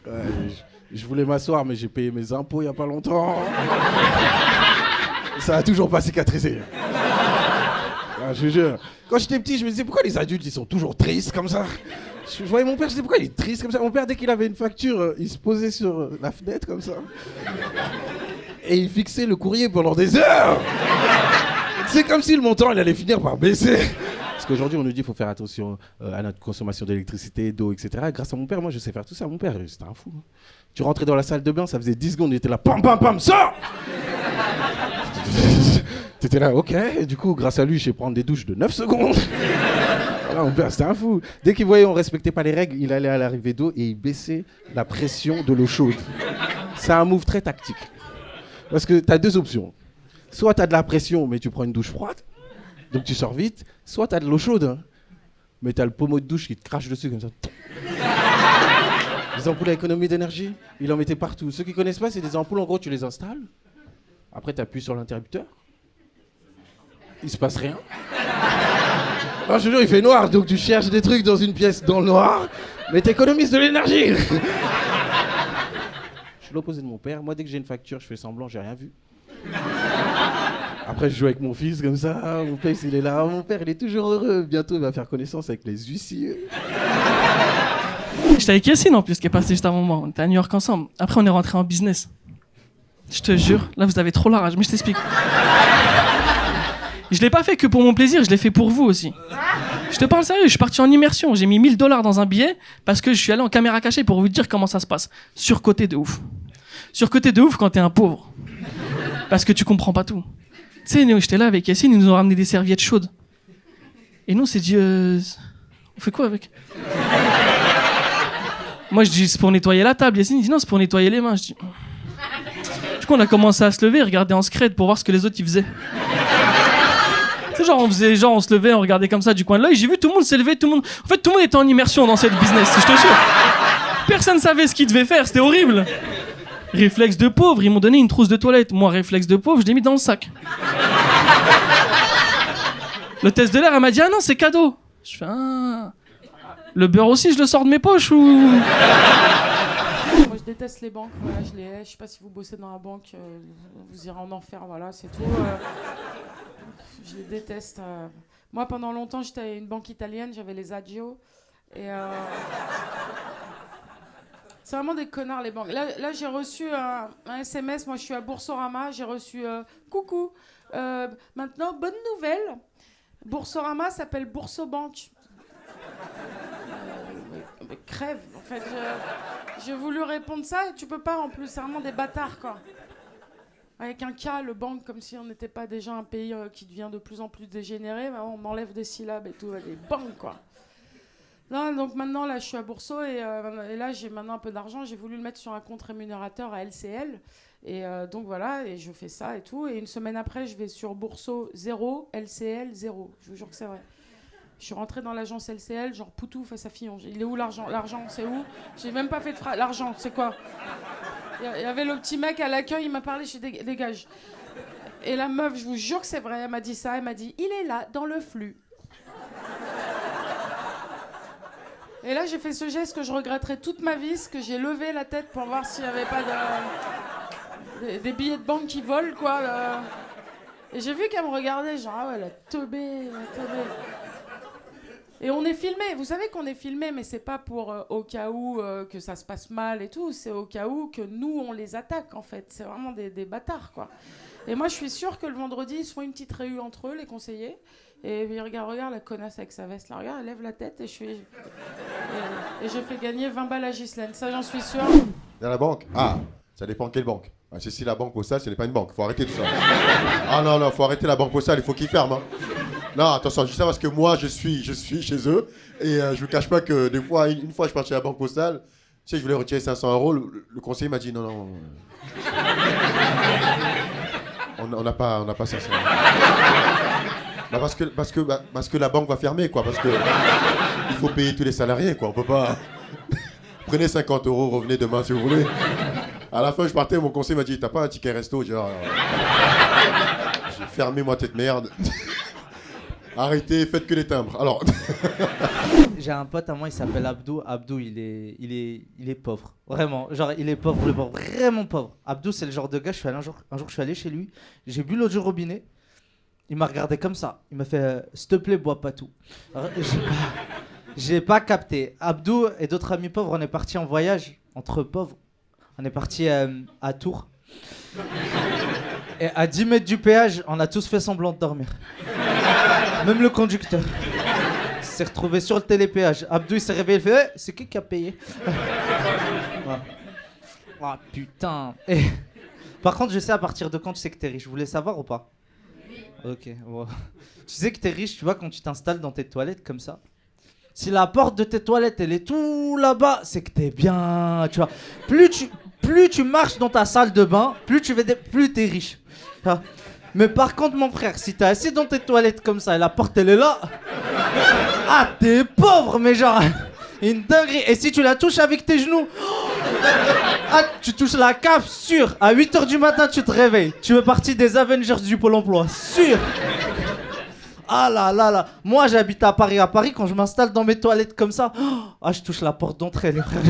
Ouais, je voulais m'asseoir, mais j'ai payé mes impôts il n'y a pas longtemps. Ça a toujours pas cicatrisé. Ah, je vous jure. Quand j'étais petit, je me disais pourquoi les adultes ils sont toujours tristes comme ça. Je voyais mon père, je disais pourquoi il est triste comme ça. Mon père, dès qu'il avait une facture, il se posait sur la fenêtre comme ça. Et il fixait le courrier pendant des heures. C'est comme si le montant il allait finir par baisser. Parce qu'aujourd'hui, on nous dit qu'il faut faire attention à notre consommation d'électricité, d'eau, etc. Et grâce à mon père, moi, je sais faire tout ça. Mon père, c'était un fou. Tu rentrais dans la salle de bain, ça faisait 10 secondes, il était là, pam, pam, pam, sors. T'étais là, ok. Et du coup, grâce à lui, je sais prendre des douches de 9 secondes. Voilà, mon père, c'était un fou. Dès qu'il voyait qu'on ne respectait pas les règles, il allait à l'arrivée d'eau et il baissait la pression de l'eau chaude. C'est un move très tactique. Parce que tu as deux options. Soit tu as de la pression, mais tu prends une douche froide, donc tu sors vite. Soit tu as de l'eau chaude, hein, mais tu as le pommeau de douche qui te crache dessus comme ça. Les ampoules à économie d'énergie, il en mettait partout. Ceux qui ne connaissent pas, c'est des ampoules, en gros, tu les installes. Après, tu appuies sur l'interrupteur. Il se passe rien. Non, je te jure, il fait noir, donc tu cherches des trucs dans une pièce dans le noir, mais tu économises de l'énergie. Je suis l'opposé de mon père. Moi, dès que j'ai une facture, je fais semblant, j'ai rien vu. Après, je joue avec mon fils comme ça. Mon père, il est là. Mon père, il est toujours heureux. Bientôt, il va faire connaissance avec les huissiers. J'étais avec Yacine en plus, qui est passé juste avant moi. On était à New York ensemble. Après, on est rentré en business. Je te jure, là, vous avez trop la rage, mais je t'explique. Je l'ai pas fait que pour mon plaisir, je l'ai fait pour vous aussi. Je te parle sérieux, je suis parti en immersion. J'ai mis $1000 dans un billet parce que je suis allé en caméra cachée pour vous dire comment ça se passe. Surcoté de ouf. Surcoté de ouf quand t'es un pauvre. Parce que tu comprends pas tout. Tu sais, Néo, j'étais là avec Yacine, ils nous ont ramené des serviettes chaudes. Et nous, on s'est dit, on fait quoi avec? Moi, je dis, c'est pour nettoyer la table. Yacine, il dit, non, c'est pour nettoyer les mains. Je dis... Du coup, on a commencé à se lever et regarder en scred pour voir ce que les autres ils faisaient. C'est genre, on se levait, on regardait comme ça du coin de l'œil. J'ai vu tout le monde s'élever, tout le monde était en immersion dans cette business, je te jure. Personne savait ce qu'il devait faire, c'était horrible. Réflexe de pauvre, ils m'ont donné une trousse de toilette. Moi, réflexe de pauvre, je l'ai mis dans le sac. L'hôtesse de l'air, elle m'a dit, ah non, c'est cadeau. Je fais, ah. Le beurre aussi, je le sors de mes poches ou... Moi, je déteste les banques, voilà, je les hais. Je sais pas si vous bossez dans la banque, vous irez en enfer, voilà, c'est tout. Je les déteste. Moi, pendant longtemps, j'étais à une banque italienne, j'avais les Agio. Et c'est vraiment des connards, les banques. Là j'ai reçu un SMS, moi je suis à Boursorama, j'ai reçu coucou. Maintenant, bonne nouvelle, Boursorama s'appelle Boursobank. Mais crève, en fait. J'ai voulu répondre ça et tu peux pas en plus, c'est vraiment des bâtards, quoi. Avec un K, le banque, comme si on n'était pas déjà un pays qui devient de plus en plus dégénéré, on m'enlève des syllabes et tout, des banques, quoi. Non, donc maintenant, là, je suis à Bourseau et là, j'ai maintenant un peu d'argent. J'ai voulu le mettre sur un compte rémunérateur à LCL. Et donc voilà, et je fais ça et tout. Et une semaine après, je vais sur Bourseau 0, LCL 0. Je vous jure que c'est vrai. Je suis rentrée dans l'agence LCL, genre Poutou face à Fillon. Il est où l'argent? L'argent, c'est où? J'ai même pas fait de phrase. L'argent, c'est quoi? Il y avait le petit mec à l'accueil, il m'a parlé, je suis dégage. Et la meuf, je vous jure que c'est vrai, elle m'a dit ça, elle m'a dit, il est là, dans le flux. Et là, j'ai fait ce geste que je regretterai toute ma vie, c'est que j'ai levé la tête pour voir s'il n'y avait pas des billets de banque qui volent, quoi. Et j'ai vu qu'elle me regardait, genre, ah ouais, elle a teubé. Et on est filmé, vous savez qu'on est filmé, mais c'est pas pour au cas où que ça se passe mal et tout, c'est au cas où que nous, on les attaque, en fait. C'est vraiment des bâtards, quoi. Et moi, je suis sûre que le vendredi, ils se font une petite réunion entre eux, les conseillers. Et puis, regarde, la connasse avec sa veste, là, regarde, elle lève la tête et je fais gagner 20 balles à Ghislaine, ça, j'en suis sûre. Dans la banque? Ah, ça dépend quelle banque. Ah, si la banque postale, ce n'est pas une banque, faut arrêter tout ça. Ah non, faut arrêter la banque postale, il faut qu'ils ferment. Hein. Non, attention, je dis ça parce que moi, je suis chez eux et je vous cache pas que des fois, une fois, je partais à la banque postale, tu sais, je voulais retirer 500 €, le conseiller m'a dit non. On n'a pas 500 €. Bah parce que la banque va fermer, quoi, parce que il faut payer tous les salariés, quoi, on peut pas... Prenez 50 €, revenez demain si vous voulez. À la fin, je partais, mon conseiller m'a dit, t'as pas un ticket resto? J'ai fermé moi cette merde. Arrêtez, faites que les timbres. Alors... j'ai un pote à moi, il s'appelle Abdou. Abdou, il est pauvre. Vraiment. Genre, il est pauvre, le pauvre. Vraiment pauvre. Abdou, c'est le genre de gars, un jour, je suis allé chez lui. J'ai bu l'eau du robinet. Il m'a regardé comme ça. Il m'a fait s'il te plaît, bois pas tout. Alors, j'ai pas capté. Abdou et d'autres amis pauvres, on est partis en voyage entre pauvres. On est partis à Tours. Et à 10 mètres du péage, on a tous fait semblant de dormir. Même le conducteur. Il s'est retrouvé sur le télépéage. Abdou, il s'est réveillé, il fait c'est qui a payé? Oh putain. Et... Par contre, je sais à partir de quand tu sais que t'es riche. Vous voulez savoir ou pas? Ok. Bon. Tu sais que t'es riche, tu vois, quand tu t'installes dans tes toilettes comme ça. Si la porte de tes toilettes, elle est tout là-bas, c'est que t'es bien, tu vois. Plus tu marches dans ta salle de bain, plus t'es riche. Mais par contre, mon frère, si t'es assis dans tes toilettes comme ça et la porte elle est là, ah t'es pauvre, mais genre une dinguerie. Et si tu la touches avec tes genoux, ah tu touches la cave, sûr. À 8h du matin, tu te réveilles. Tu fais partie des Avengers du Pôle emploi, sûr. Ah là là là. Moi, j'habite à Paris. À Paris, quand je m'installe dans mes toilettes comme ça, ah je touche la porte d'entrée, les frères.